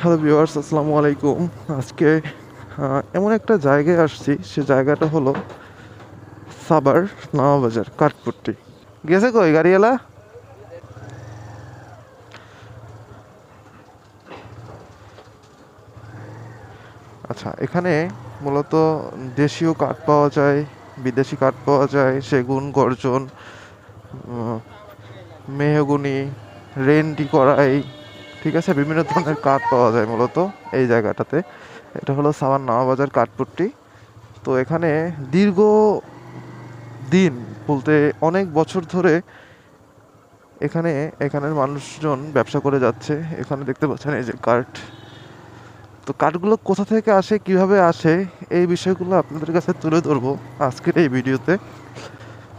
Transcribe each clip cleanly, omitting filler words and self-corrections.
Hello viewers, আসসালামু আলাইকুম। আজকে এমন একটা জায়গায় আসছি, সে জায়গাটা হলো সাভার নওয়াবাজার কাঠপট্টি। গেছে কই গাড়িওয়ালা? আচ্ছা, এখানে মূলত দেশীয় কাঠ পাওয়া যায়, বিদেশি কাঠ পাওয়া যায়, সেগুন, গর্জন, মেহগনি, রেন্ডি করাই, ঠিক আছে, বিভিন্ন ধরনের কাঠ পাওয়া যায় মূলত এই জায়গাটাতে। এটা হলো সাভার নওয়াবাজার কাঠপট্টি। তো এখানে দীর্ঘ দিন বলতে অনেক বছর ধরে এখানে এখানের মানুষজন ব্যবসা করে যাচ্ছে। এখানে দেখতে পাচ্ছেন এই যে কাঠ। তো কাঠগুলো কোথা থেকে আসে, কিভাবে আসে, এই বিষয়গুলো আপনাদের কাছে তুলে ধরবো আজকের এই ভিডিওতে।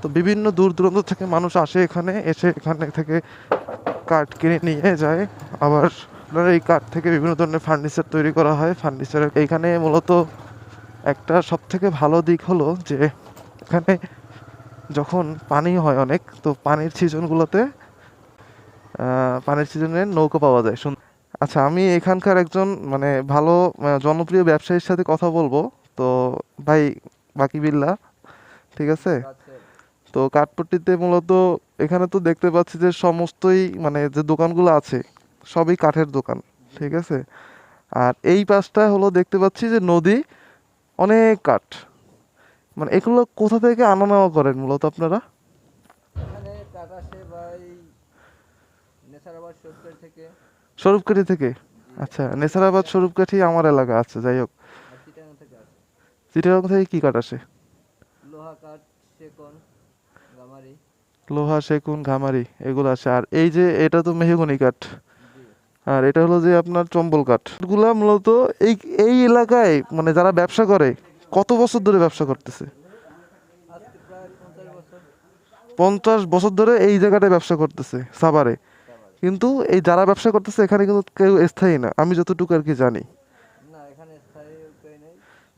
তো বিভিন্ন দূর দূরান্ত থেকে মানুষ আসে, এখানে এসে এখানে থেকে কাঠ কিনে নিয়ে যায়। আবার আপনার এই কাঠ থেকে বিভিন্ন ধরনের ফার্নিচার তৈরি করা হয়। ফার্নিচার এইখানে মূলত একটা সব থেকে ভালো দিক হলো যে এখানে যখন পানি হয় অনেক, তো পানির সিজনগুলোতে পানির সিজনে নৌকা পাওয়া যায়। আচ্ছা, আমি এখানকার একজন মানে ভালো জনপ্রিয় ব্যবসায়ীর সাথে কথা বলবো। তো ভাই, বাকি বিল্লাহ, ঠিক আছে। তো কাঠপট্টিতে মূলত এখানে তো দেখতে পাচ্ছি যে সমস্তই মানে যে দোকানগুলো আছে সবই কাঠের দোকান, ঠিক আছে। আর এই পাশটা হলো দেখতে পাচ্ছি যে নদী, অনেক কাঠ। মানে এগুলো কোথা থেকে আনা নেওয়া করেন মূলত আপনারা? এখানে কাঠ আসে ভাই নেসারাবাদ সরকার থেকে। স্বরূপকাঠি থেকে? জি। আচ্ছা, আর নেসারাবাদ চিটাগাং স্বরূপকাঠি আমার এলাকা আছে, যাই হোক। আর চিটাগাং থেকে আসে চিটাগাং থেকে কি কাঠ আসে? লোহা কাঠ, সেকন, গামারি। লোহা, সেগুন, ঘামারি এগুলো আসে। আর এই যে এটা তো মেহগনি কাঠ। জি। আর এটা হলো যে আপনার চম্বল কাঠ। এগুলা মূলত এই এই এলাকায় মানে যারা ব্যবসা করে কত বছর ধরে ব্যবসা করতেছে? আজকে প্রায় 50 বছর। 50 বছর ধরে এই জায়গাটায় ব্যবসা করতেছে সাভারে। সাভারে। কিন্তু এই যারা ব্যবসা করতেছে এখানে কিন্তু কেউ স্থায়ী না, আমি যতটুকু আর কি জানি। না, এখানে স্থায়ী কেউ নেই,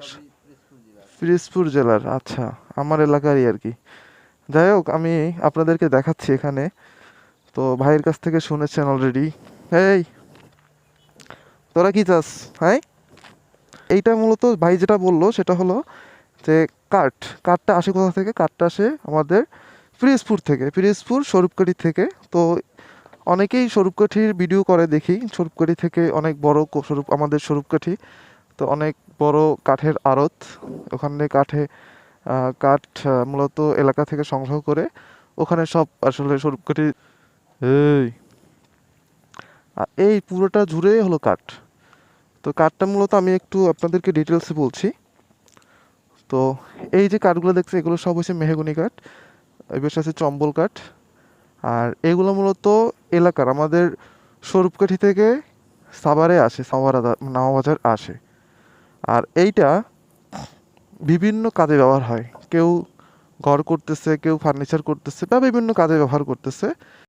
সবই পিরিজপুর জেলার। পিরোজপুর জেলার? আচ্ছা, আমার এলাকারই আর কি। যাই হোক, আমি আপনাদেরকে দেখাচ্ছি এখানে। তো ভাইয়ের কাছ থেকে শুনেছেন অলরেডি। এই, তোরা কি চাস? হ্যাঁ, এইটা মূলত ভাই যেটা বললো সেটা হলো যে কাঠ। কাঠটা আসে কোথা থেকে? কাঠটা আসে আমাদের পিরোজপুর থেকে, পিরোজপুর স্বরূপকাঠি থেকে। তো অনেকেই স্বরূপকাঠির ভিডিও করে দেখি, স্বরূপকাঠি থেকে অনেক বড় স্বরূপ আমাদের স্বরূপকাঠি। তো অনেক বড় কাঠের আড়ত, ওখানে কাঠ মূলত এলাকা থেকে সংগ্রহ করে ওখানে সব আসলে স্বরূপকাঠি। এই, এই পুরোটা জুড়ে হলো কাঠ। তো কাঠটা মূলত আমি একটু আপনাদেরকে ডিটেলসে বলছি। তো এই যে কাঠগুলো দেখছে এগুলো সব হচ্ছে মেহগনি কাঠ, এই বেশ আছে চম্বল কাঠ। আর এগুলো মূলত এলাকার আমাদের স্বরূপকাঠি থেকে সাভারে আসে, সাভার নওয়াবাজার আসে। আর এইটা বিভিন্ন কাজে ব্যবহার হয়। কেউ ঘর করতেছে, কেউ ফার্নিচার করতেছে বা বিভিন্ন কাজে ব্যবহার করতেছে।